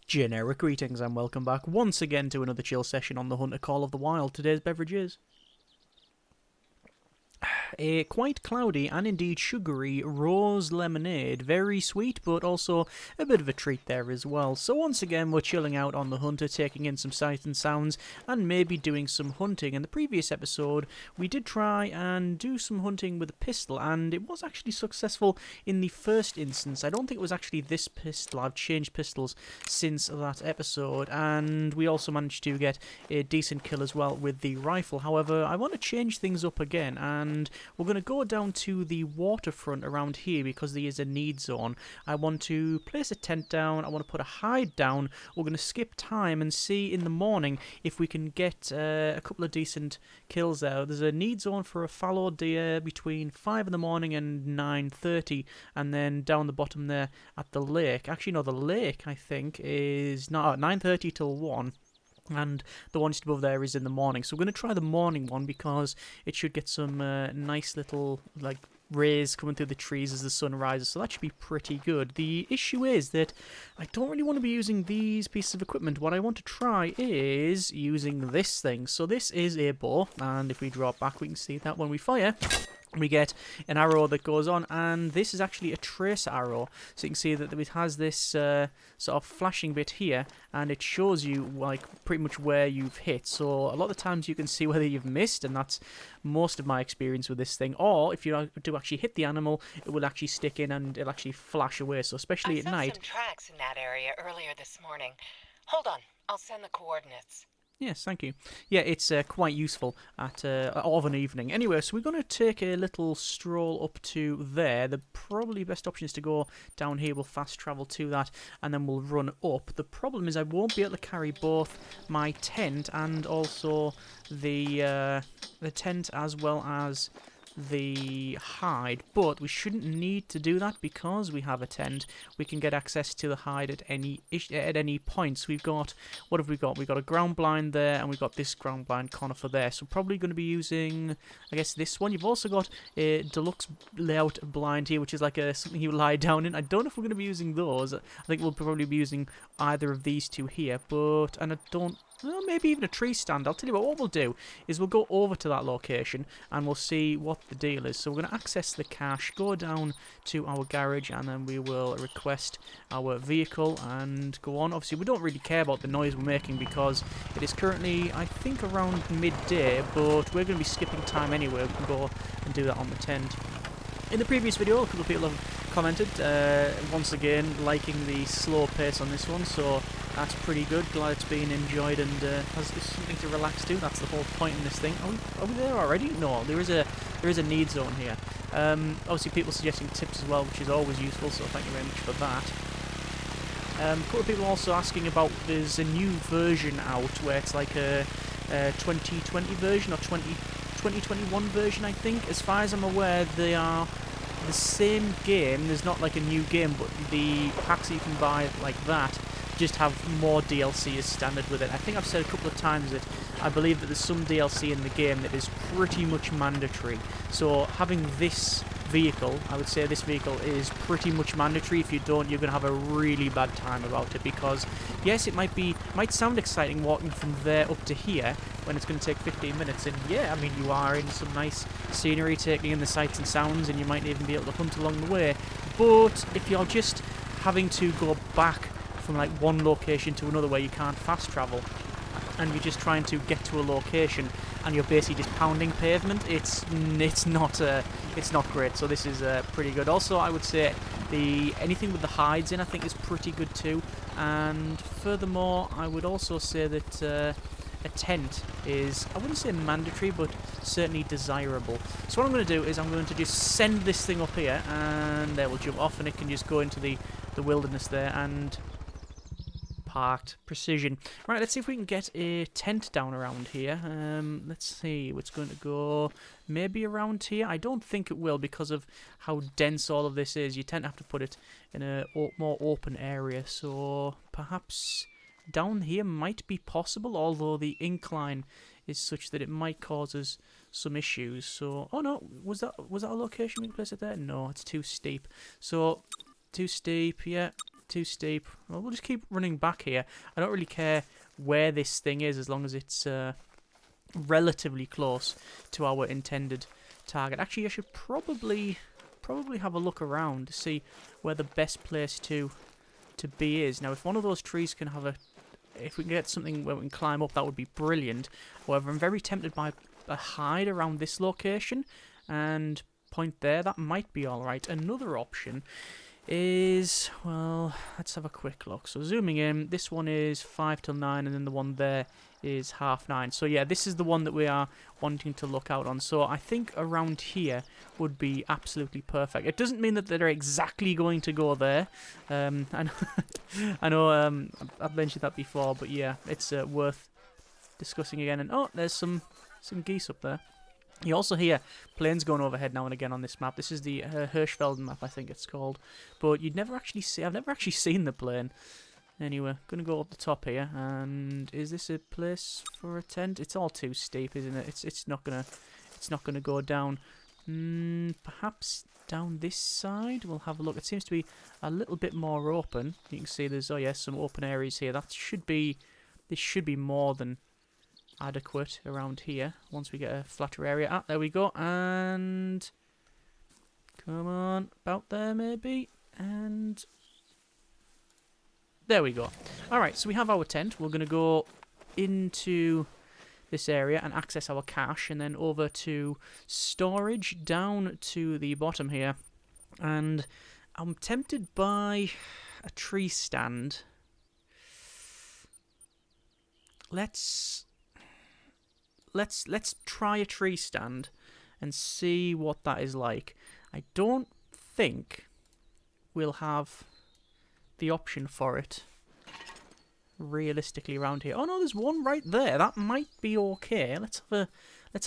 Generic greetings and welcome back once again to another chill session on the Hunter Call of the Wild. Today's beverage is a quite cloudy and indeed sugary rose lemonade. Very sweet, but also a bit of a treat there as well. So once again, we're chilling out on the Hunter, taking in some sights and sounds, and maybe doing some hunting. In the previous episode, we did try and do some hunting with a pistol, and it was actually successful in the first instance. I don't think it was actually this pistol. I've changed pistols since that episode, and we also managed to get a decent kill as well with the rifle. However, I want to change things up again, and we're going to go down to the waterfront around here because there is a need zone. I want to place a tent down, I want to put a hide down. We're going to skip time and see in the morning if we can get a couple of decent kills there. There's a need zone for a fallow deer between 5 in the morning and 9:30, and then down the bottom there at the lake. Actually, no, the lake, I think, is not 9:30 till 1. And the one just above there is in the morning. So we're going to try the morning one because it should get some nice little rays coming through the trees as the sun rises. So that should be pretty good. The issue is that I don't really want to be using these pieces of equipment. What I want to try is using this thing. So this is a bow. And if we drop back, we can see that when we fire, we get an arrow that goes on, and this is actually a tracer arrow. So you can see that it has this sort of flashing bit here, and it shows you pretty much where you've hit. So a lot of the times you can see whether you've missed, and that's most of my experience with this thing. Or if you do actually hit the animal, it will actually stick in and it'll actually flash away. So especially at night. I saw some tracks in that area earlier this morning. Hold on, I'll send the coordinates. Yes, thank you. Yeah, it's quite useful at of an evening. Anyway, so we're going to take a little stroll up to there. The probably best option is to go down here. We'll fast travel to that, and then we'll run up. The problem is I won't be able to carry both my tent and also the tent as well as the hide, but we shouldn't need to do that because we have a tent. We can get access to the hide at any point. So we've got, what have we got? We've got a ground blind there, and we've got this ground blind conifer there. So probably going to be using, I guess, this one. You've also got a deluxe layout blind here, which is like something you lie down in. I don't know if we're going to be using those. I think we'll probably be using either of these two here, and I don't. Well, maybe even a tree stand. I'll tell you what we'll do is we'll go over to that location and we'll see what the deal is. So we're going to access the cache, go down to our garage, and then we will request our vehicle and go on. Obviously, we don't really care about the noise we're making because it is currently, I think, around midday, but we're going to be skipping time anyway. We can go and do that on the tent. In the previous video, a couple of people have commented, once again, liking the slow pace on this one, so that's pretty good. Glad it's being enjoyed and has something to relax to. That's the whole point in this thing. Are we there already? No, there is a need zone here. Obviously, people suggesting tips as well, which is always useful, so thank you very much for that. A couple of people also asking about, there's a new version out where it's like a 2020 version or 2021 version, I think. As far as I'm aware, they are the same game. There's not like a new game, but the packs that you can buy like that just have more DLC as standard with it. I think I've said a couple of times that I believe that there's some DLC in the game that is pretty much mandatory. So having this vehicle, I would say this vehicle is pretty much mandatory. If you don't, you're going to have a really bad time about it, because yes, it might sound exciting walking from there up to here when it's going to take 15 minutes, and yeah, I mean, you are in some nice scenery, taking in the sights and sounds, and you might even be able to hunt along the way. But if you're just having to go back from like one location to another where you can't fast travel, and you're just trying to get to a location and you're basically just pounding pavement, it's not great. So this is pretty good. Also, I would say anything with the hides in, I think, is pretty good too. And furthermore, I would also say that a tent is, I wouldn't say mandatory, but certainly desirable. So what I'm going to do is I'm going to just send this thing up here, and there we'll jump off, and it can just go into the wilderness there and parked. Precision. Right, let's see if we can get a tent down around here. Let's see, it's going to go maybe around here. I don't think it will because of how dense all of this is. You tend to have to put it in a more open area, so perhaps down here might be possible, although the incline is such that it might cause us some issues. So, oh no, was that a location we can place it there? No, it's too steep. So, too steep, yeah. Too steep. Well, we'll just keep running back here. I don't really care where this thing is as long as it's relatively close to our intended target. Actually, I should probably have a look around to see where the best place to be is. Now, if one of those trees can have if we can get something where we can climb up, that would be brilliant. However, I'm very tempted by a hide around this location and point there. That might be alright. Another option is, well, let's have a quick look. So zooming in, this one is 5 till 9, and then the one there is 9:30. So yeah, this is the one that we are wanting to look out on. So I think around here would be absolutely perfect. It doesn't mean that they're exactly going to go there. I know I've mentioned that before, but yeah, it's worth discussing again. And oh, there's some geese up there. You also hear planes going overhead now and again on this map. This is the Hirschfelden map, I think it's called. But you'd never actually see. I've never actually seen the plane. Anyway, gonna go up the top here. And is this a place for a tent? It's all too steep, isn't it? It's not gonna go down. Perhaps down this side. We'll have a look. It seems to be a little bit more open. You can see there's some open areas here. This should be more than adequate around here once we get a flatter area. There we go. And come on, about there maybe. And there we go. Alright, so we have our tent. We're going to go into this area and access our cache, and then over to storage down to the bottom here. And I'm tempted by a tree stand. Let's try a tree stand and see what that is like. I don't think we'll have the option for it realistically around here. Oh no, there's one right there. That might be okay. Let's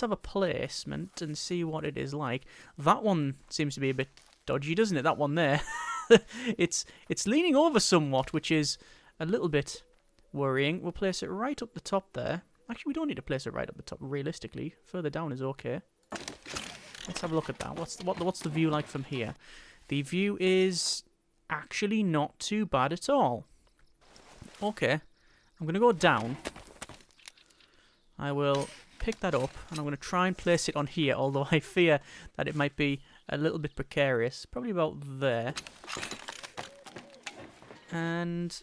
have a placement and see what it is like. That one seems to be a bit dodgy, doesn't it? That one there. It's leaning over somewhat, which is a little bit worrying. We'll place it right up the top there. Actually, we don't need to place it right up the top, realistically. Further down is okay. Let's have a look at that. What's the view like from here? The view is actually not too bad at all. Okay, I'm going to go down. I will pick that up, and I'm going to try and place it on here, although I fear that it might be a little bit precarious. Probably about there. And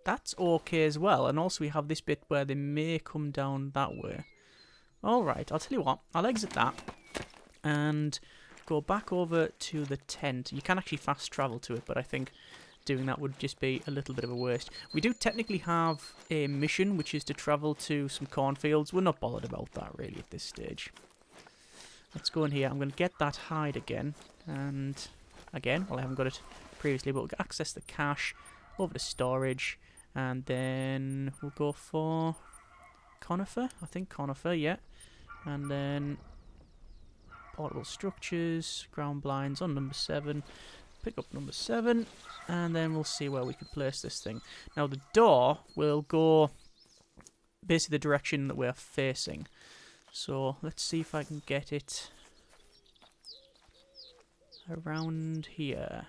that's okay as well. And also we have this bit where they may come down that way. Alright, I'll tell you what. I'll exit that and go back over to the tent. You can actually fast travel to it, but I think doing that would just be a little bit of a waste. We do technically have a mission, which is to travel to some cornfields. We're not bothered about that really at this stage. Let's go in here. I'm going to get that hide again. And again, well, I haven't got it previously, but we'll access the cache over to storage. And then we'll go for conifer. I think conifer, yeah. And then portable structures, ground blinds on number 7. Pick up number 7, and then we'll see where we can place this thing. Now the door will go basically the direction that we're facing. So let's see if I can get it around here.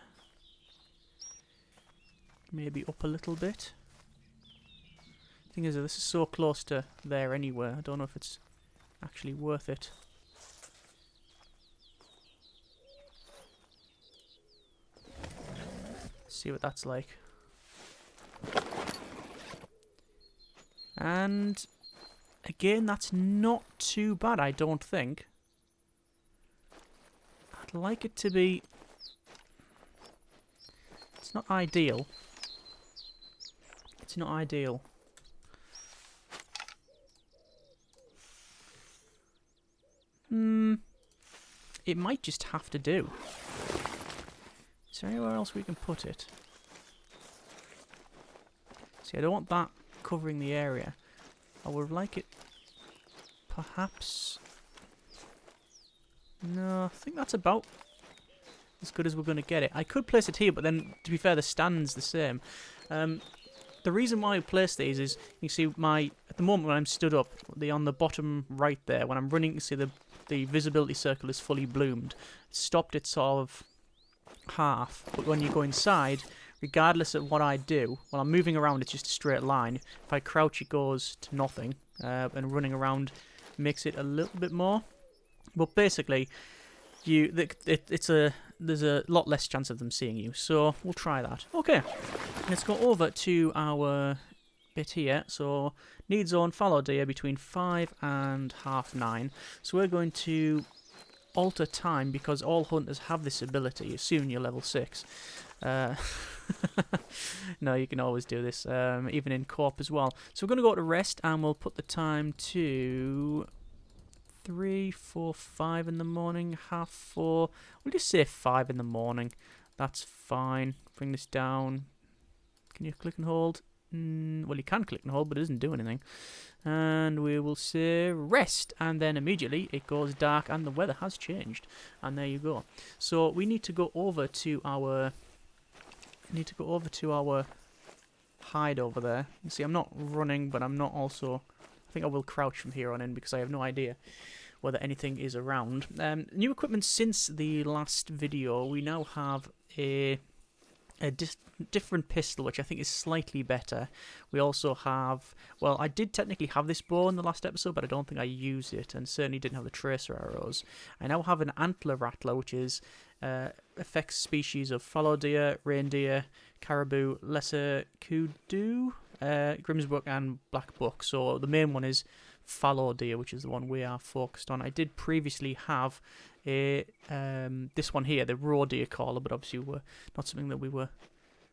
Maybe up a little bit. Thing is, this is so close to there anyway. I don't know if it's actually worth it. See what that's like. And again, that's not too bad, I don't think. I'd like it to be... It's not ideal. It's not ideal. It might just have to do. Is there anywhere else we can put it? See, I don't want that covering the area. I would like it perhaps... No, I think that's about as good as we're going to get it. I could place it here, but then, to be fair, the stand's the same. The reason why I place these is, you see at the moment when I'm stood up, on the bottom right there, when I'm running, you see the visibility circle is fully bloomed. It's stopped it sort of half, but when you go inside, regardless of what I do, when I'm moving around, it's just a straight line. If I crouch, it goes to nothing, and running around makes it a little bit more. But basically, there's a lot less chance of them seeing you, so we'll try that. Okay, let's go over to our bit here. So need zone fallow deer between 5 and half 9. So we're going to alter time because all hunters have this ability, assuming you're level 6. No, you can always do this, even in co-op as well. So we're going to go to rest, and we'll put the time to 3, 4, 5 in the morning, half 4. We'll just say 5 in the morning. That's fine. Bring this down. Can you click and hold? Well, you can click and hold, but it doesn't do anything. And we will say rest, and then immediately it goes dark, and the weather has changed. And there you go. So we need to go over to our hide over there. You see, I'm not running, but I'm not also. I think I will crouch from here on in because I have no idea whether anything is around. New equipment since the last video. We now have a different pistol, which I think is slightly better. We also have, well, I did technically have this bow in the last episode, but I don't think I used it, and certainly didn't have the tracer arrows. I now have an Antler Rattler, which is affects species of fallow deer, reindeer, caribou, lesser kudu, Grimsbrook, and black buck. So the main one is fallow deer, which is the one we are focused on. I did previously have a this one here, the raw deer caller, but obviously not something that we were,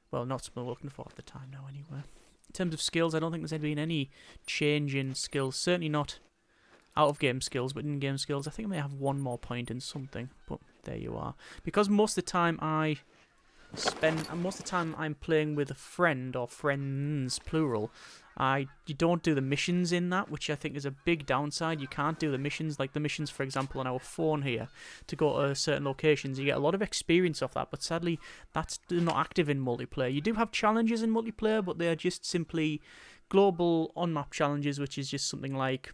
well, not something we were looking for at the time now anyway. In terms of skills, I don't think there's been any change in skills, certainly not out of game skills, but in game skills I think I may have one more point in something, but there you are. Because most of the time I'm playing with a friend, or friends plural, you don't do the missions in that, which I think is a big downside. You can't do the missions, like the missions, for example, on our phone here, to go to certain locations. You get a lot of experience off that, but sadly, that's not active in multiplayer. You do have challenges in multiplayer, but they are just simply global on-map challenges, which is just something like,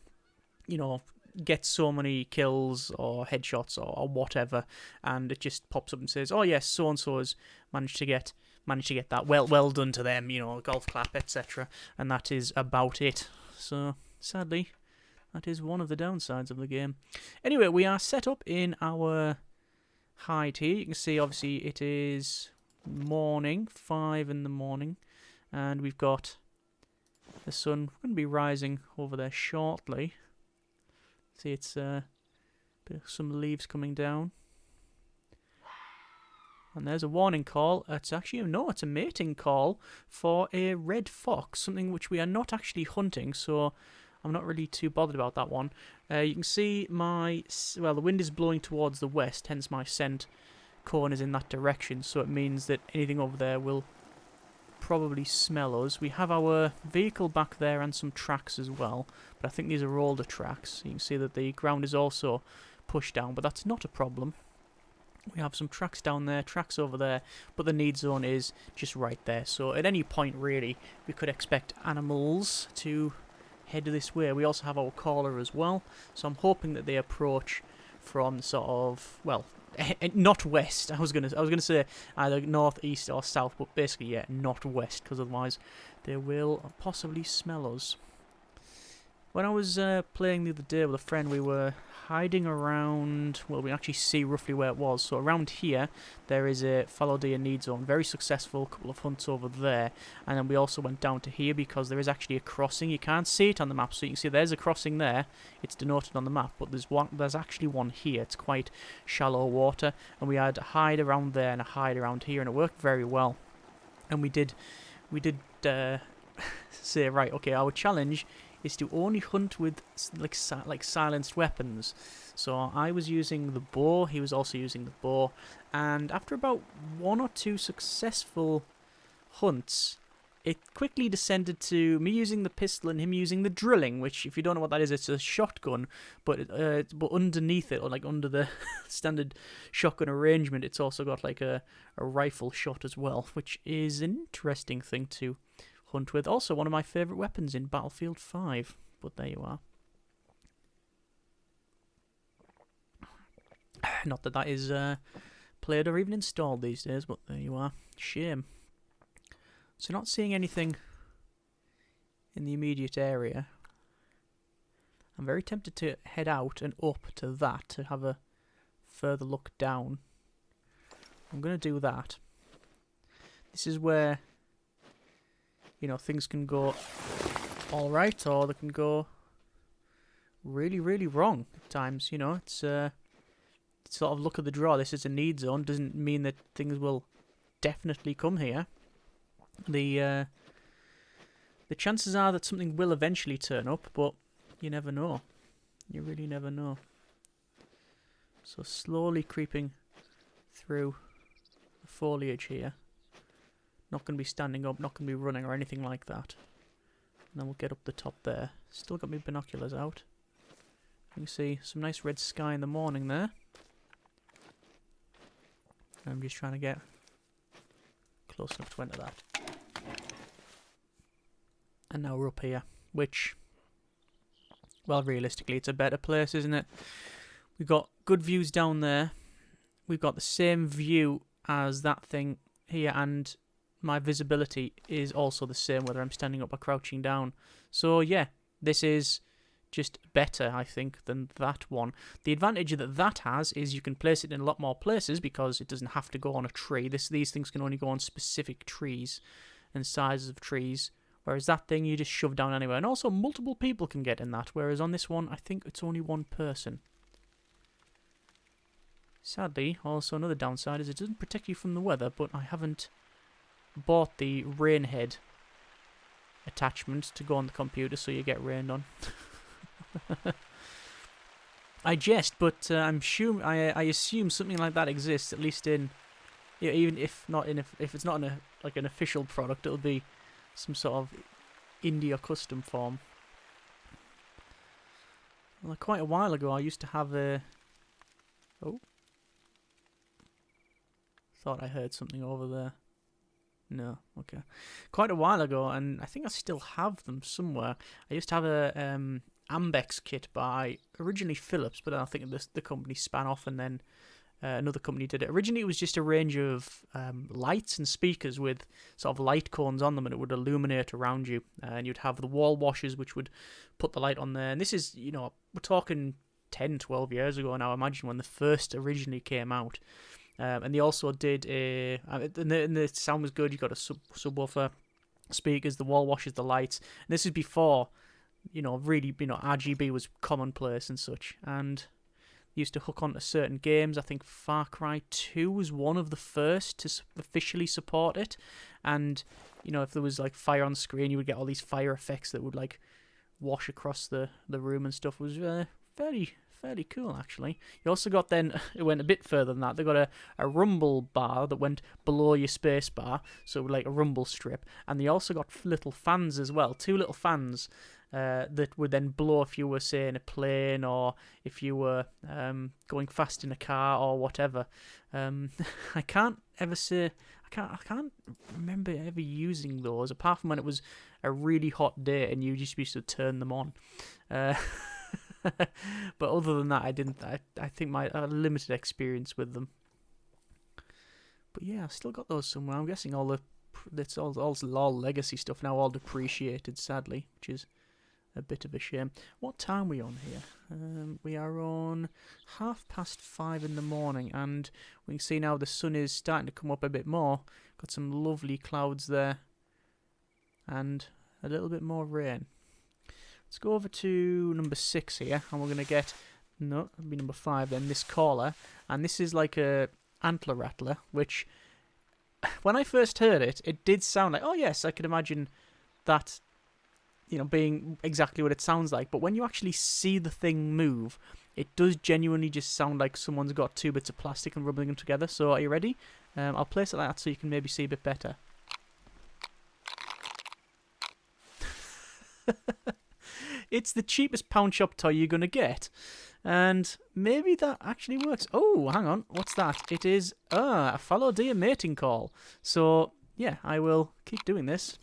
you know, get so many kills or headshots or whatever, and it just pops up and says, oh yes, so and so has managed to get that, well done to them, you know, golf clap, etc. And that is about it. So sadly, that is one of the downsides of the game. Anyway, we are set up in our hide here. You can see obviously it is morning, 5 in the morning, and we've got the sun going to be rising over there shortly. See, it's some leaves coming down. And there's a warning call. It's actually, no, it's a mating call for a red fox, something which we are not actually hunting, so I'm not really too bothered about that one. You can see the wind is blowing towards the west, hence my scent cone is in that direction, so it means that anything over there will probably smell us. We have our vehicle back there and some tracks as well, but I think these are older tracks. You can see that the ground is also pushed down, but that's not a problem. We have some tracks down there, tracks over there, but the need zone is just right there. So at any point, really, we could expect animals to head this way. We also have our caller as well, so I'm hoping that they approach from sort of, well, not west. I was gonna say either north, east, or south, but basically, yeah, not west, because otherwise they will possibly smell us. When I was playing the other day with a friend, we were hiding around, well, we actually see roughly where it was. So around here, there is a fallow deer need zone, very successful, couple of hunts over there. And then we also went down to here because there is actually a crossing. You can't see it on the map, so you can see there's a crossing there. It's denoted on the map, but there's actually one here. It's quite shallow water, and we had a hide around there and a hide around here, and it worked very well. And we did say, right, okay, our challenge is to only hunt with like silenced weapons. So I was using the bow, he was also using the bow, and after about 1 or 2 successful hunts, it quickly descended to me using the pistol and him using the drilling, which, if you don't know what that is, it's a shotgun, but underneath it, or like under the standard shotgun arrangement, it's also got like a rifle shot as well, which is an interesting thing to hunt with. Also one of my favourite weapons in Battlefield 5, but there you are. Not that that is played or even installed these days, but there you are. Shame. So not seeing anything in the immediate area. I'm very tempted to head out and up to that to have a further look down. I'm going to do that. This is where, you know, things can go alright or they can go really, really wrong at times. You know, it's sort of look at the draw. This is a need zone. Doesn't mean that things will definitely come here. The chances are that something will eventually turn up, but you never know. You really never know. So slowly creeping through the foliage here. Not going to be standing up, not going to be running or anything like that. And then we'll get up the top there. Still got my binoculars out. You can see some nice red sky in the morning there. I'm just trying to get close enough to enter that. And now we're up here, which, well, realistically, it's a better place, isn't it? We've got good views down there. We've got the same view as that thing here, and my visibility is also the same whether I'm standing up or crouching down. So, yeah, this is just better, I think, than that one. The advantage that that has is you can place it in a lot more places because it doesn't have to go on a tree. These things can only go on specific trees and sizes of trees, whereas that thing you just shove down anywhere. And also multiple people can get in that, whereas on this one I think it's only one person. Sadly, also another downside is it doesn't protect you from the weather, but I haven't bought the rain head attachment to go on the computer so you get rained on. I jest, but I assume something like that exists, at least in, you know, even if not in if it's not in like an official product, it'll be some sort of indie or custom form. Well, quite a while ago, I used to have a. Oh, thought I heard something over there. No, okay. Quite a while ago, and I think I still have them somewhere. I used to have a Ambex kit by originally Philips, but I think the company span off and then another company did it. Originally it was just a range of lights and speakers with sort of light cones on them, and it would illuminate around you, and you'd have the wall washers which would put the light on there. And this is, you know, we're talking 10, 12 years ago now, imagine, when the first originally came out. And they also did and the sound was good. You got a subwoofer, speakers, the wall washers, the lights. And this is before, you know, really, you know, RGB was commonplace and such. And used to hook onto certain games. I think Far Cry 2 was one of the first to officially support it. And, you know, if there was like fire on screen, you would get all these fire effects that would like wash across the room and stuff. It was fairly cool, actually. You also got then, it went a bit further than that. They got a rumble bar that went below your space bar, so like a rumble strip. And they also got little fans as well, 2 little fans that would then blow if you were, say, in a plane or if you were going fast in a car or whatever. I can't remember ever using those, apart from when it was a really hot day and you just used to turn them on. But other than that, I didn't. I think I had a limited experience with them. But yeah, I've still got those somewhere. I'm guessing it's all legacy stuff now, all depreciated, sadly, which is a bit of a shame. What time are we on here? We are on 5:30 in the morning, and we can see now the sun is starting to come up a bit more. Got some lovely clouds there, and a little bit more rain. Let's go over to number 6 here, and we're going to get, no, it'll be number 5 then, this caller. And this is like a Antler Rattler, which, when I first heard it, it did sound like, oh yes, I could imagine that, you know, being exactly what it sounds like. But when you actually see the thing move, it does genuinely just sound like someone's got 2 bits of plastic and rubbing them together. So are you ready? I'll place it like that so you can maybe see a bit better. It's the cheapest pound shop toy you're going to get. And maybe that actually works. Oh, hang on. What's that? It is a fallow deer mating call. So, yeah, I will keep doing this.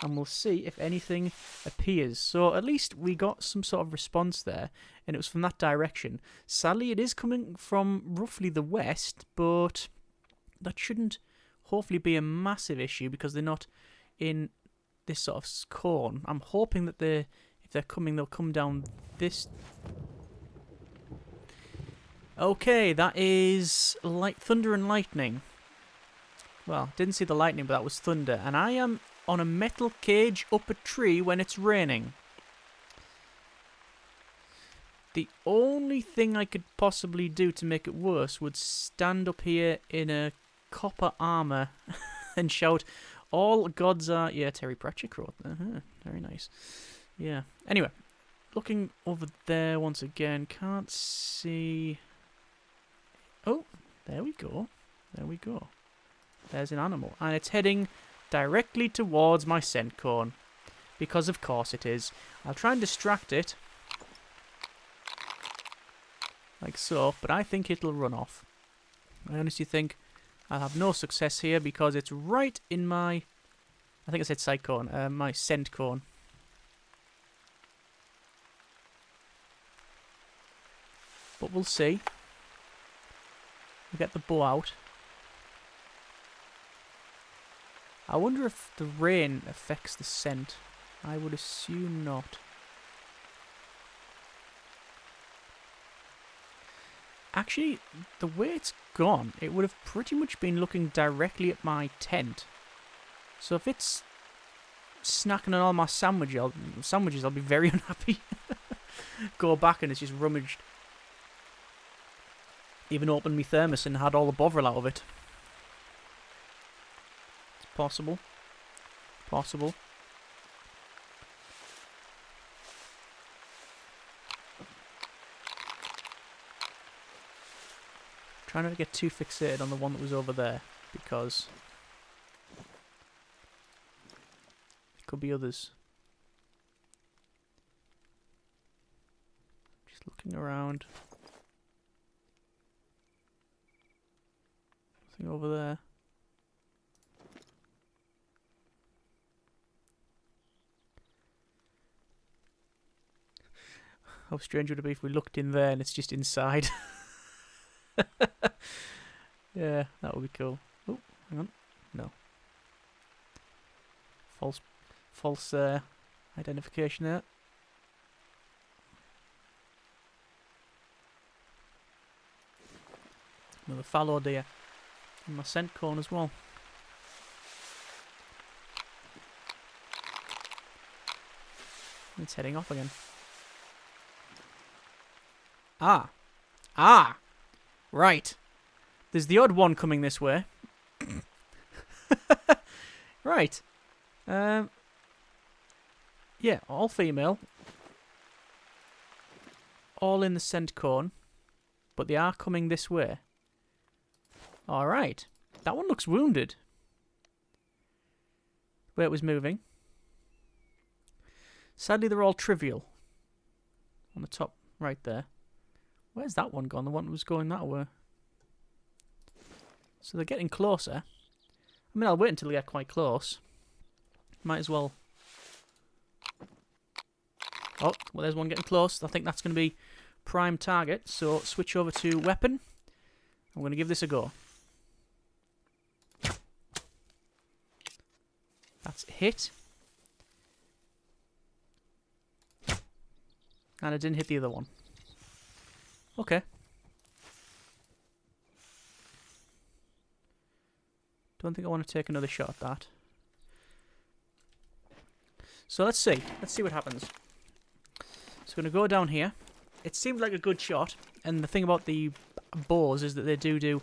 And we'll see if anything appears. So at least we got some sort of response there. And it was from that direction. Sadly, it is coming from roughly the west. But that shouldn't hopefully be a massive issue because they're not in this sort of cone. I'm hoping that if they're coming, they'll come down this. Okay, that is thunder and lightning. Well, didn't see the lightning, but that was thunder. And I am on a metal cage up a tree when it's raining. The only thing I could possibly do to make it worse would stand up here in a copper armour and shout, "All gods are..." Yeah, Terry Pratchett wrote that. Very nice. Yeah. Anyway, looking over there once again, can't see... Oh, there we go. There we go. There's an animal. And it's heading directly towards my scent cone. Because of course it is. I'll try and distract it. Like so, but I think it'll run off. I honestly think I'll have no success here because it's right in my... I think I said sight cone. My scent cone. But we'll see. We'll get the bow out. I wonder if the rain affects the scent. I would assume not. Actually, the way it's gone, it would have pretty much been looking directly at my tent. So if it's snacking on all my sandwiches, I'll be very unhappy. Go back and it's just rummaged. Even opened my thermos and had all the bovril out of it. It's possible. Possible. Trying not to get too fixated on the one that was over there, because there could be others. Just looking around. Nothing over there. How strange would it be if we looked in there and it's just inside? Yeah, that would be cool. Oh, hang on. No. False identification there. Another fallow deer. And my scent cone as well. It's heading off again. Ah! Right. There's the odd one coming this way. Right. Yeah, all female. All in the scent cone. But they are coming this way. Alright. That one looks wounded. Where it was moving. Sadly, they're all trivial. On the top right there. Where's that one gone? The one that was going that way. So they're getting closer. I mean, I'll wait until they get quite close. Might as well. Oh, well, there's one getting close. I think that's going to be prime target. So switch over to weapon. I'm going to give this a go. That's a hit. And I didn't hit the other one. Okay. Don't think I want to take another shot at that. So let's see. Let's see what happens. So I'm going to go down here. It seemed like a good shot. And the thing about the bows is that they do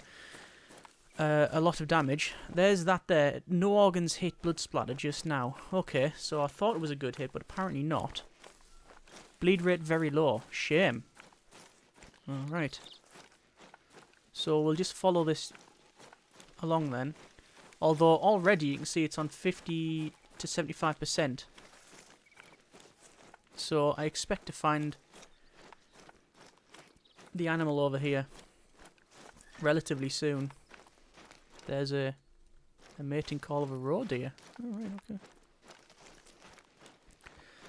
a lot of damage. There's that there. No organs hit, blood splatter just now. Okay, so I thought it was a good hit, but apparently not. Bleed rate very low. Shame. Alright. So we'll just follow this along then. Although already you can see it's on 50 to 75%. So I expect to find the animal over here relatively soon. There's a mating call of a roe deer. Alright, okay.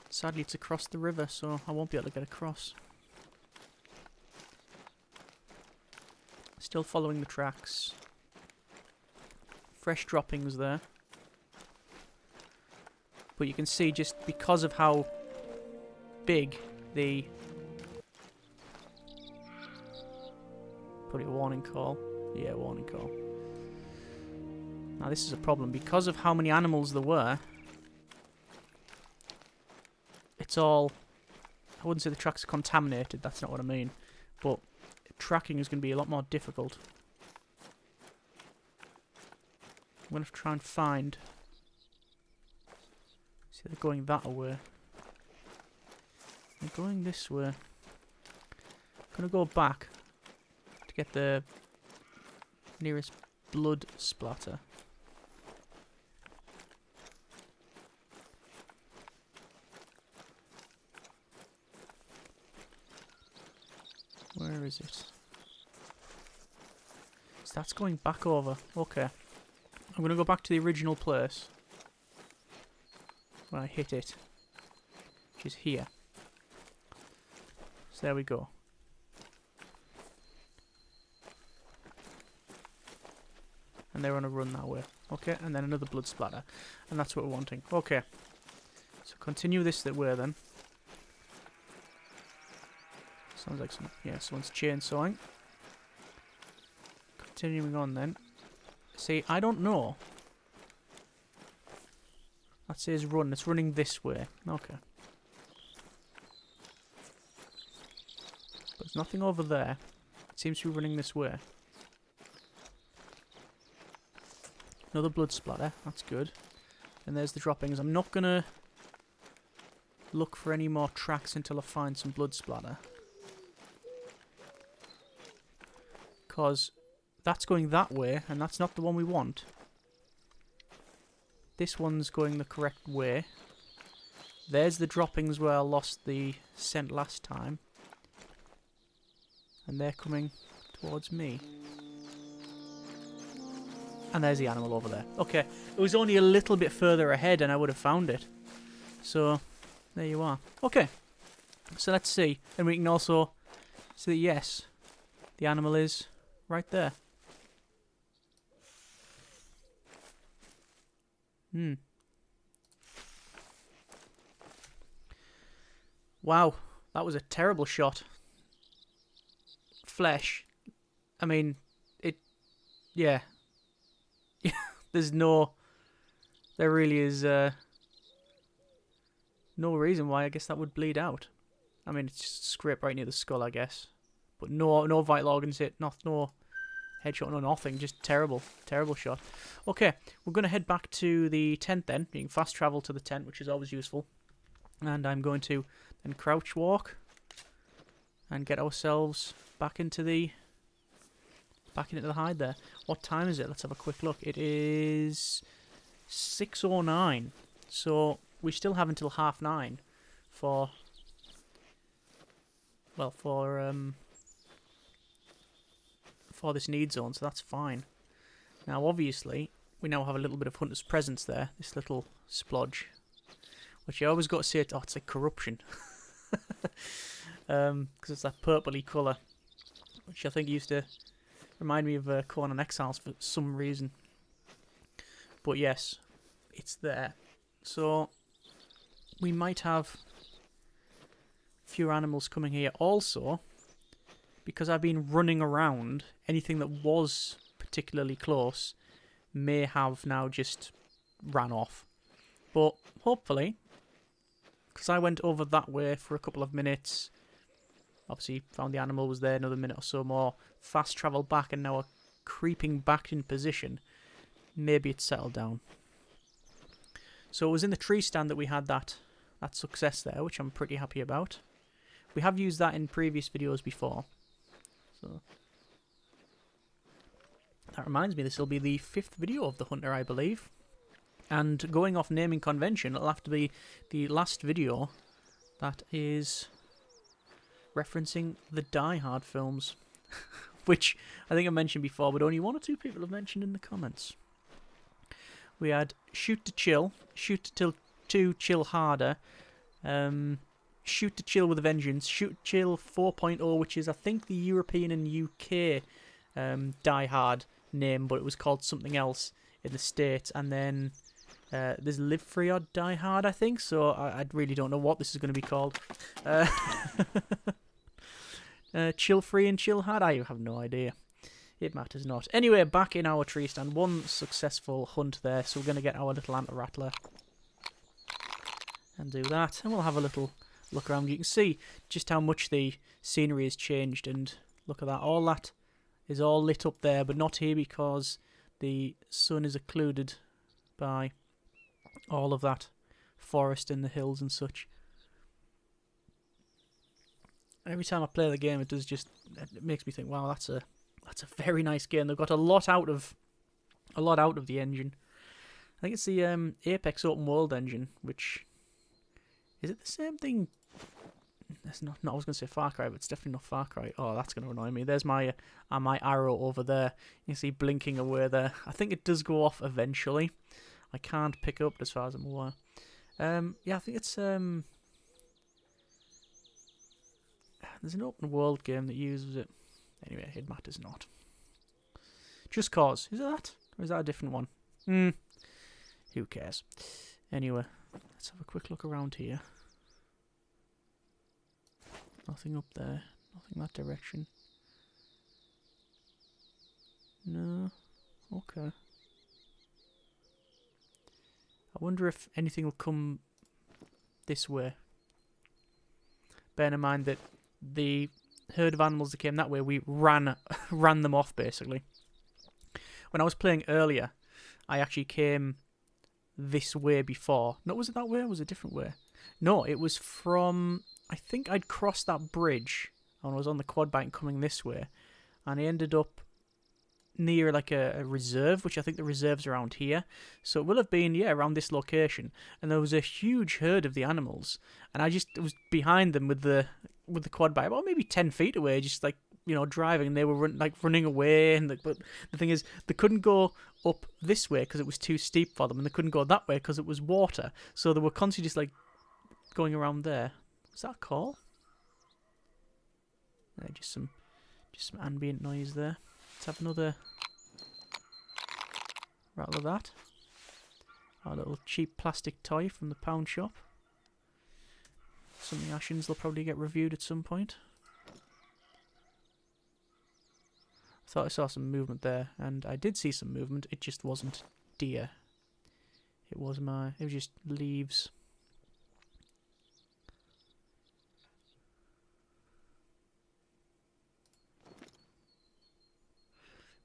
Sadly it's across the river, so I won't be able to get across. Still following the tracks. fresh droppings there. But you can see just because of how big the... Put it warning call. Yeah, warning call. Now this is a problem. Because of how many animals there were, it's all... I wouldn't say the tracks are contaminated, that's not what I mean. But tracking is going to be a lot more difficult. I'm going to try and find... See, they're going that way. They're going this way. I'm going to go back to get the nearest blood splatter. Where is it? So that's going back over. Okay. I'm going to go back to the original place when I hit it, which is here. So there we go. And they're on a run that way. Okay, and then another blood splatter. And that's what we're wanting. Okay. So continue this that way then. Sounds like someone's chainsawing. Continuing on then. See, I don't know. That says run. It's running this way. Okay. But there's nothing over there. It seems to be running this way. Another blood splatter. That's good. And there's the droppings. I'm not going to look for any more tracks until I find some blood splatter. Because that's going that way, and that's not the one we want. This one's going the correct way. There's the droppings where I lost the scent last time. And they're coming towards me. And there's the animal over there. Okay, it was only a little bit further ahead and I would have found it. So, there you are. Okay, so let's see. And we can also see that, yes, the animal is right there. Wow, that was a terrible shot. Flesh. I mean, yeah. There really is no reason why I guess that would bleed out. I mean, it's just scraped right near the skull, I guess. But no vital organs hit, no headshot, no nothing, just terrible shot. Okay, we're going to head back to the tent then. You can fast travel to the tent, which is always useful. And I'm going to then crouch walk and get ourselves back into the hide there. What time is it? Let's have a quick look. It is 6:09. So we still have until 9:30 for this need zone, so that's fine. Now obviously we now have a little bit of hunter's presence there, this little splodge, which I always got to say, it's like corruption. Because it's that purpley colour, which I think used to remind me of Conan Exiles for some reason. But yes, it's there. So we might have fewer animals coming here. Also, because I've been running around, anything that was particularly close may have now just ran off. But hopefully, because I went over that way for a couple of minutes, obviously found the animal was there, another minute or so more, fast travel back and now are creeping back in position, maybe it's settled down. So it was in the tree stand that we had that success there, which I'm pretty happy about. We have used that in previous videos before. So that reminds me, this will be the 5th video of the Hunter, I believe. And going off naming convention, it'll have to be the last video that is referencing the Die Hard films. Which I think I mentioned before, but only 1 or 2 people have mentioned in the comments. We had Shoot to Chill, Shoot to Chill Harder, Shoot to Chill with a Vengeance, Shoot to Chill 4.0, which is I think the European and UK Die Hard name, but it was called something else in the States, and then there's Live Free or Die Hard, I think. So I really don't know what this is going to be called. Chill Free and Chill Hard? I have no idea. It matters not. Anyway, back in our tree stand. One successful hunt there, so we're going to get our little Antler Rattler and do that. And we'll have a little look around. You can see just how much the scenery has changed, and look at that. All that is all lit up there, but not here because the sun is occluded by all of that forest and the hills and such. Every time I play the game, it makes me think, wow, that's a very nice game. They've got a lot out of the engine. I think it's the Apex Open World engine, which is it the same thing? That's not. I was going to say Far Cry, but it's definitely not Far Cry. Oh, that's going to annoy me. There's my arrow over there. You can see blinking away there. I think it does go off eventually. I can't pick up as far as I'm aware. Yeah, I think it's there's an open world game that uses it. Anyway, it matters not. Just Cause. Is it that? Or is that a different one? Who cares? Anyway, let's have a quick look around here. Nothing up there. Nothing that direction. No. Okay. I wonder if anything will come this way. Bearing in mind that the herd of animals that came that way, we ran them off, basically. When I was playing earlier, I actually came this way before. No, was it that way or was it a different way? No, it was from... I think I'd crossed that bridge and I was on the quad bike coming this way, and I ended up near like a reserve, which I think the reserve's around here. So it will have been, yeah, around this location. And there was a huge herd of the animals, and I just was behind them with the quad bike, about maybe 10 feet away, just like, you know, driving, and they were running away. And but the thing is, they couldn't go up this way because it was too steep for them, and they couldn't go that way because it was water. So they were constantly just like going around there. Was that a call? Yeah, just some ambient noise there. Let's have another rattle of that. Our little cheap plastic toy from the pound shop. Some of the Ashens will probably get reviewed at some point. I thought I saw some movement there, and I did see some movement. It just wasn't deer. It was just leaves.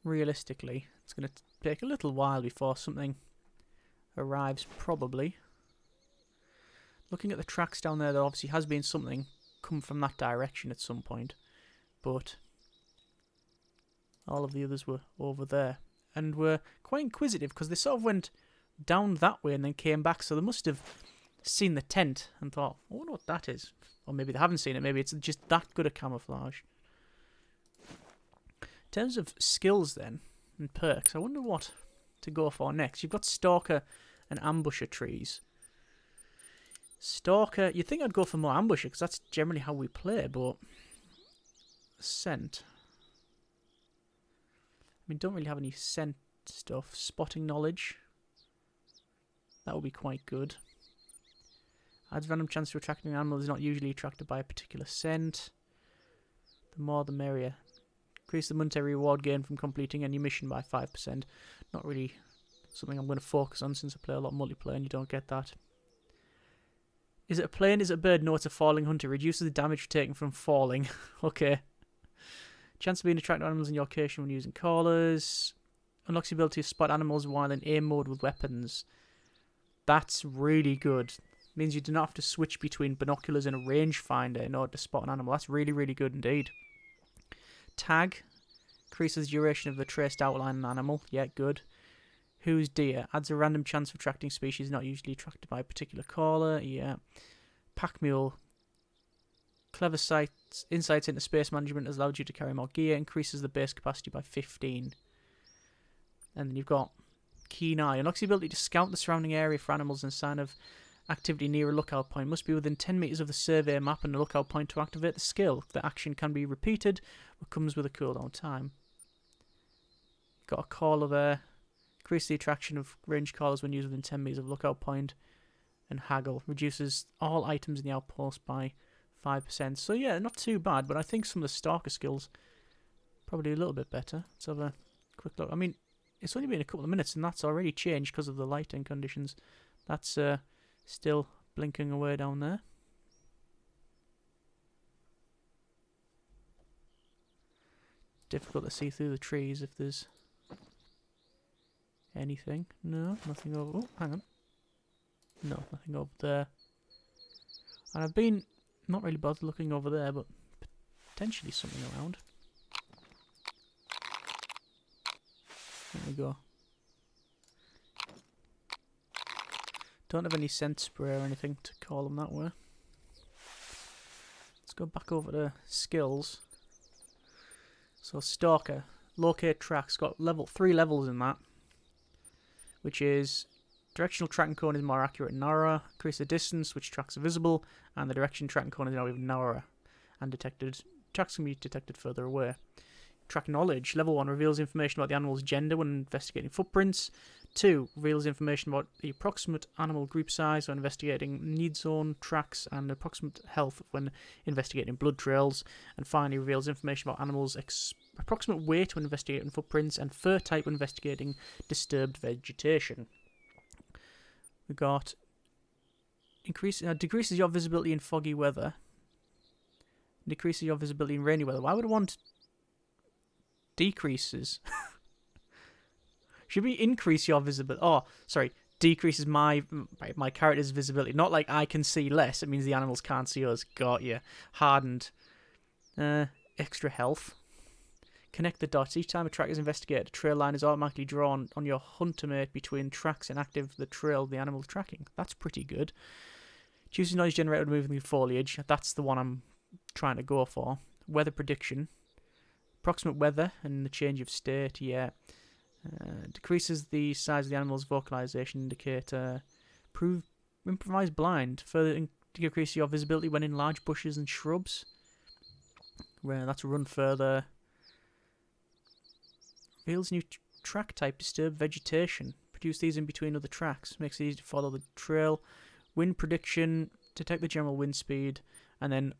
Realistically, it's going to take a little while before something arrives, probably. Looking at the tracks down there, there obviously has been something come from that direction at some point, but all of the others were over there, and were quite inquisitive because they sort of went down that way and then came back, so they must have seen the tent and thought, I wonder what that is. Or maybe they haven't seen it, maybe it's just that good a camouflage. In terms of skills then, and perks, I wonder what to go for next. You've got Stalker and Ambusher trees. Stalker, you'd think I'd go for more Ambusher, because that's generally how we play, but... Scent. I mean, don't really have any scent stuff. Spotting knowledge. That would be quite good. Adds random chance to attracting an animal is not usually attracted by a particular scent. The more the merrier. Increase the monetary reward gained from completing any mission by 5%. Not really something I'm going to focus on since I play a lot of multiplayer and you don't get that. Is it a plane? Is it a bird? No, it's a falling hunter. Reduces the damage taken from falling. Okay. Chance of being attracted to animals in your location when using callers. Unlocks the ability to spot animals while in aim mode with weapons. That's really good. Means you do not have to switch between binoculars and a rangefinder in order to spot an animal. That's really, really good indeed. Tag. Increases the duration of the traced outline of an animal. Yeah, good. Who's deer? Adds a random chance of attracting species not usually attracted by a particular caller. Yeah. Pack mule. Clever insights into space management has allowed you to carry more gear. Increases the base capacity by 15. And then you've got Keen Eye. Unlocks the ability to scout the surrounding area for animals and sign of activity near a lookout point. Must be within 10 meters of the survey map and a lookout point to activate the skill. The action can be repeated, but comes with a cooldown time. Got a caller there. Increase the attraction of range callers when used within 10 meters of lookout point. And haggle. Reduces all items in the outpost by 5%. So yeah, not too bad, but I think some of the Stalker skills probably a little bit better. Let's have a quick look. I mean, it's only been a couple of minutes and that's already changed because of the lighting conditions. That's still blinking away down there. Difficult to see through the trees if there's anything. No, nothing over... Oh, hang on. No, nothing over there. And I've been not really bothered looking over there, but potentially something around. There we go. Don't have any scent spray or anything to call them that way. Let's go back over to skills. So Stalker, locate tracks, got 3 levels in that, which is directional tracking cone is more accurate and narrower, increase the distance which tracks are visible, and the direction tracking cone is now even narrower, and tracks can be detected further away. Track knowledge, level 1 reveals information about the animal's gender when investigating footprints. 2 reveals information about the approximate animal group size when investigating need zone tracks and approximate health when investigating blood trails. And finally reveals information about animals' approximate weight when investigating footprints and fur type when investigating disturbed vegetation. We got decreases your visibility in foggy weather. Decreases your visibility in rainy weather. Why would I want decreases? Should we increase your visibility? Oh, sorry. Decreases my character's visibility. Not like I can see less. It means the animals can't see us. Got you. Hardened. Extra health. Connect the dots. Each time a track is investigated, a trail line is automatically drawn on your hunter mate between tracks and active the trail the animal is tracking. That's pretty good. Choosing noise generator when moving through foliage. That's the one I'm trying to go for. Weather prediction. Approximate weather and the change of state. Yeah. Decreases the size of the animal's vocalization indicator. Improvise blind. Further decrease your visibility when in large bushes and shrubs. That's run further. Reveals new track type. Disturb vegetation. Produce these in between other tracks. Makes it easy to follow the trail. Wind prediction. Detect the general wind speed. And then,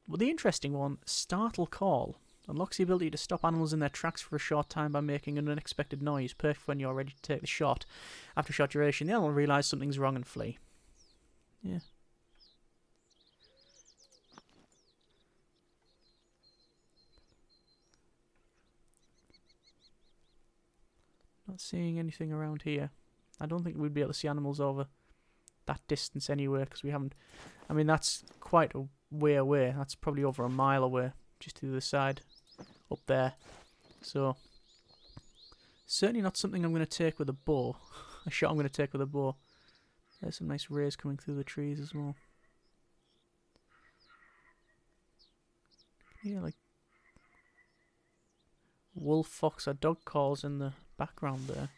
well, the interesting one, startle call. Unlocks the ability to stop animals in their tracks for a short time by making an unexpected noise, perfect when you're ready to take the shot. After a short duration, the animal will realise something's wrong and flee. Yeah. Not seeing anything around here. I don't think we'd be able to see animals over that distance anyway, because we haven't... I mean, that's quite a way away. That's probably over a mile away, just to the other side. Up there. So, certainly not something I'm going to take with a bow. A shot I'm going to take with a bow. There's some nice rays coming through the trees as well. Yeah, like wolf, fox, or dog calls in the background there.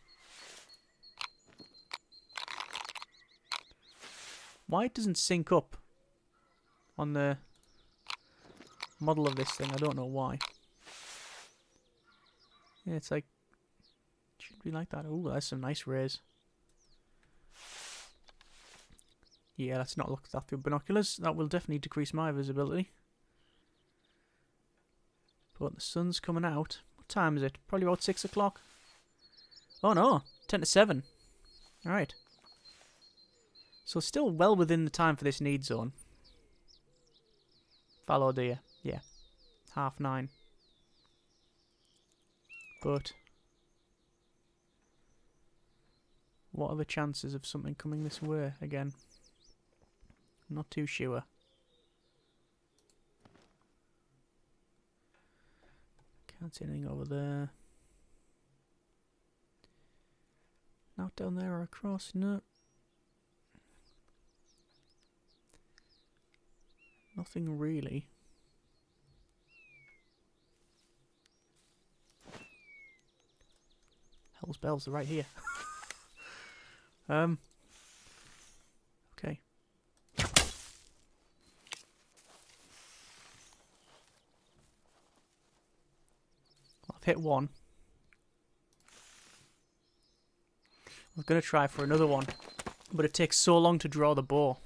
Why it doesn't sync up on the model of this thing, I don't know why. Yeah, it's like, it should be like that. Ooh, that's some nice rays. Yeah, let's not look at that through binoculars. That will definitely decrease my visibility. But the sun's coming out. What time is it? Probably about 6 o'clock. Oh no, 10 to 7. Alright. So still well within the time for this need zone. Fallow deer. Yeah. 9:30. But what are the chances of something coming this way again? Not too sure. Can't see anything over there. Not down there or across, no. Nothing really. Hell's bells, they're right here. Okay. I've hit one. I'm going to try for another one, but it takes so long to draw the bow.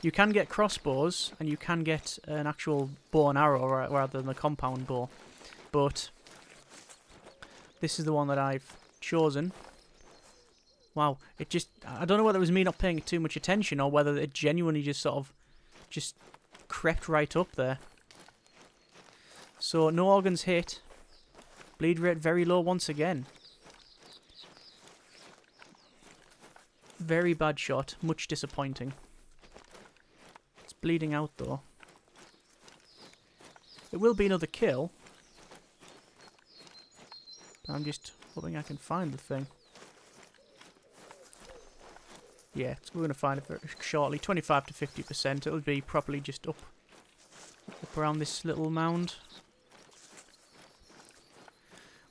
You can get crossbows, and you can get an actual bow and arrow rather than a compound bow, but this is the one that I've chosen. Wow, it just... I don't know whether it was me not paying too much attention or whether it genuinely just sort of just crept right up there. So, no organs hit. Bleed rate very low once again. Very bad shot. Much disappointing. It's bleeding out though. It will be another kill. I'm just hoping I can find the thing. Yeah, we're going to find it very shortly. 25 to 50%. It'll be properly just up around this little mound.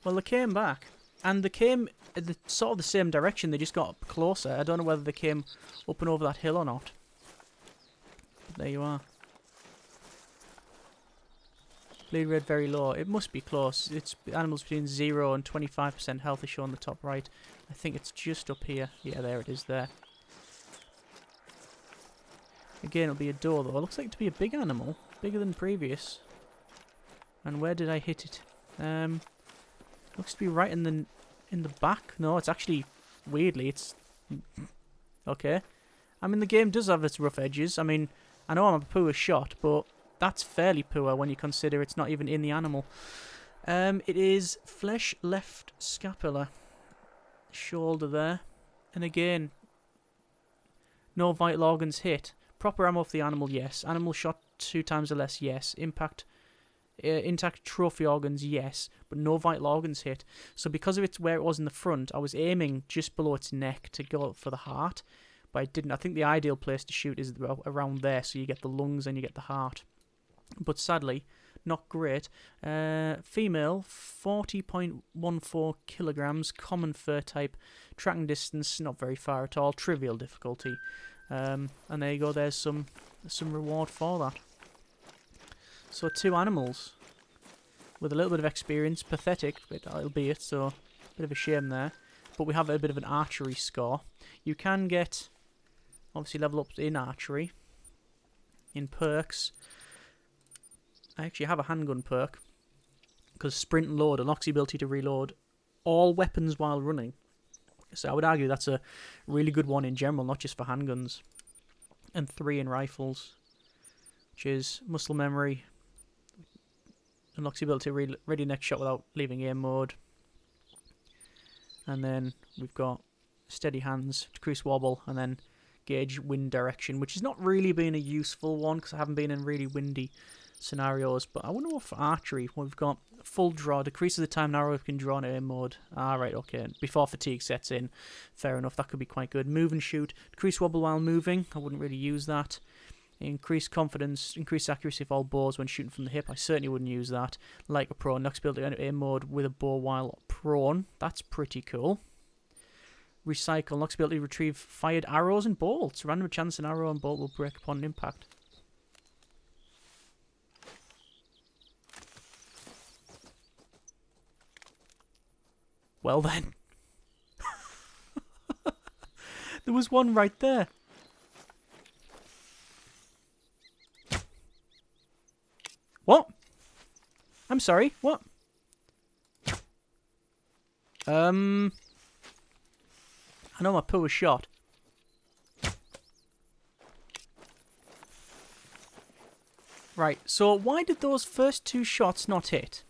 Well, they came back. And they came in sort of the same direction. They just got up closer. I don't know whether they came up and over that hill or not. But there you are. Bleed rate very low. It must be close. It's animals between 0 and 25% health is shown on the top right. I think it's just up here. Yeah, there it is there. Again, it'll be a doe though. It looks like to be a big animal. Bigger than previous. And where did I hit it? Looks to be right in the back. No, it's actually, weirdly, it's... Okay. I mean, the game does have its rough edges. I mean, I know I'm a poor shot, but that's fairly poor when you consider it's not even in the animal. It is flesh left scapula. Shoulder there. And again, no vital organs hit. Proper ammo for the animal, yes. Animal shot 2 times or less, yes. Intact trophy organs, yes. But no vital organs hit. So because of it's where it was in the front, I was aiming just below its neck to go for the heart. But I didn't. I think the ideal place to shoot is around there, so you get the lungs and you get the heart. But sadly, not great. Female, 40.14 kilograms, common fur type. Tracking distance, not very far at all. Trivial difficulty. And there you go, there's some reward for that. So 2 animals with a little bit of experience, pathetic, albeit, so a bit of a shame there. But we have a bit of an archery score. You can get, obviously, level up in archery, in perks. I actually have a handgun perk, because sprint and load unlocks the ability to reload all weapons while running. So I would argue that's a really good one in general, not just for handguns. And 3 in rifles, which is muscle memory. Unlocks the ability to ready next shot without leaving aim mode. And then we've got steady hands, decrease wobble, and then gauge wind direction, which has not really been a useful one because I haven't been in really windy scenarios. But I wonder what for archery, we've got full draw, decreases the time an arrow can draw in aim mode. Right, okay. Before fatigue sets in, fair enough, that could be quite good. Move and shoot, decrease wobble while moving. I wouldn't really use that. Increase confidence, increase accuracy of all bows when shooting from the hip. I certainly wouldn't use that. Like a prone, knocks ability to aim mode with a bow while prone. That's pretty cool. Recycle, knocks ability to retrieve fired arrows and bolts. Random chance an arrow and bolt will break upon impact. Well then. There was one right there. What? I'm sorry, what? I know my poor shot. Right, so why did those first 2 shots not hit?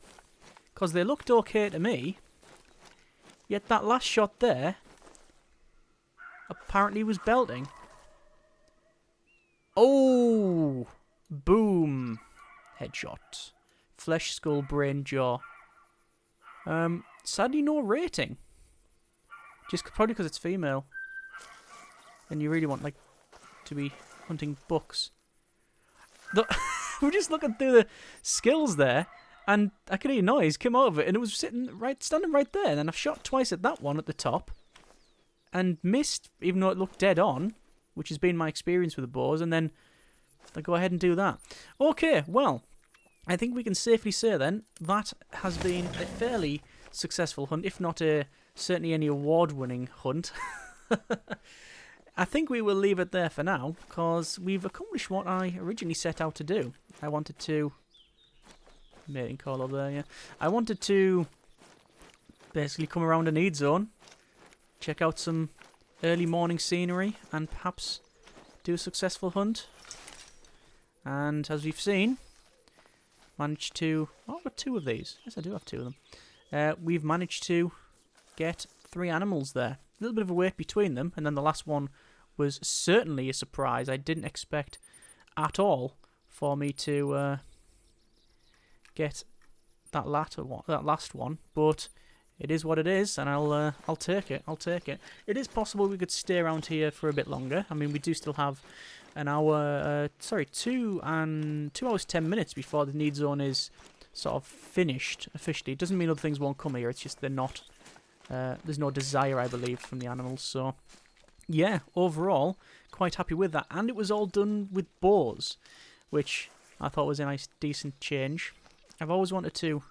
Because they looked okay to me. Yet that last shot there apparently was belting. Oh! Boom! Headshot. Flesh, skull, brain, jaw. Sadly no rating. Just probably because it's female. And you really want, like, to be hunting bucks. We're just looking through the skills there, and I could hear noise come out of it, and it was standing right there. And then I've shot twice at that one at the top, and missed, even though it looked dead on, which has been my experience with the bows, and then I go ahead and do that. Okay, well, I think we can safely say then that has been a fairly successful hunt, if not certainly any award-winning hunt. I think we will leave it there for now, because we've accomplished what I originally set out to do. I wanted to... Mating call over there, yeah. I wanted to basically come around a need zone, check out some early morning scenery, and perhaps do a successful hunt. And as we've seen, managed to... Oh, I've got 2 of these. Yes, I do have 2 of them. We've managed to get 3 animals there. A little bit of a wait between them, and then the last one was certainly a surprise. I didn't expect at all for me to get that last one, but it is what it is, and I'll take it. I'll take it. It is possible we could stay around here for a bit longer. I mean, we do still have an hour, 2 hours 10 minutes before the need zone is sort of finished officially. It doesn't mean other things won't come here. It's just they're not. There's no desire, I believe, from the animals. So, yeah, overall, quite happy with that. And it was all done with bows, which I thought was a nice, decent change. I've always wanted to...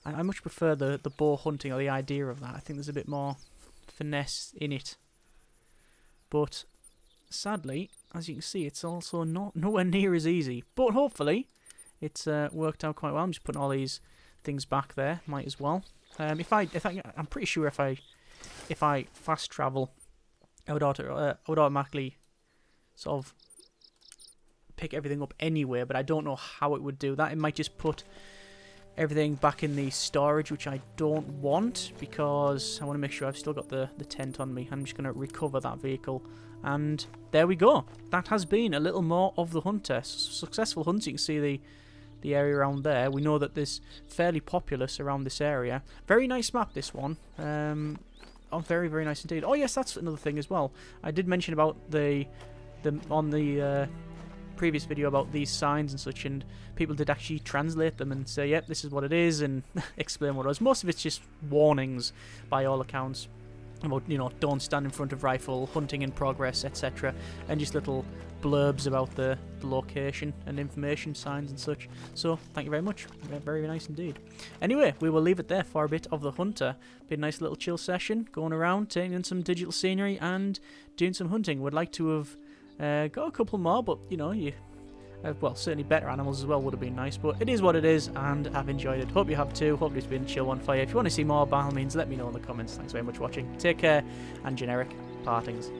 I much prefer the bow hunting, or the idea of that. I think there's a bit more finesse in it. But, sadly, as you can see, it's also nowhere near as easy. But hopefully, it's worked out quite well. I'm just putting all these things back there. Might as well. I'm pretty sure if I fast travel, I would automatically sort of pick everything up anyway, but I don't know how it would do that. It might just put everything back in the storage, which I don't want, because I want to make sure I've still got the tent on me. I'm just going to recover that vehicle, and there we go. That has been a little more of the Hunter. Successful hunt. You can see the area around there. We know that there's fairly populous around this area. Very nice map, this one. Oh, very, very nice indeed. Oh yes, that's another thing as well. I did mention about on the previous video about these signs and such, and people did actually translate them and say, yep, this is what it is, and explain what it was. Most of it's just warnings, by all accounts, about, you know, don't stand in front of rifle, hunting in progress, etc., and just little blurbs about the location and information signs and such. So thank you very much. Very, very nice indeed. Anyway, we will leave it there for a bit of the Hunter. Been a nice little chill session, going around, taking in some digital scenery and doing some hunting. Would like to have got a couple more, but you know, well, certainly better animals as well would have been nice, but it is what it is, and I've enjoyed it. Hope you have too. Hope it's been a chill one for you. If you want to see more, by all means, let me know in the comments. Thanks very much for watching. Take care, and generic partings.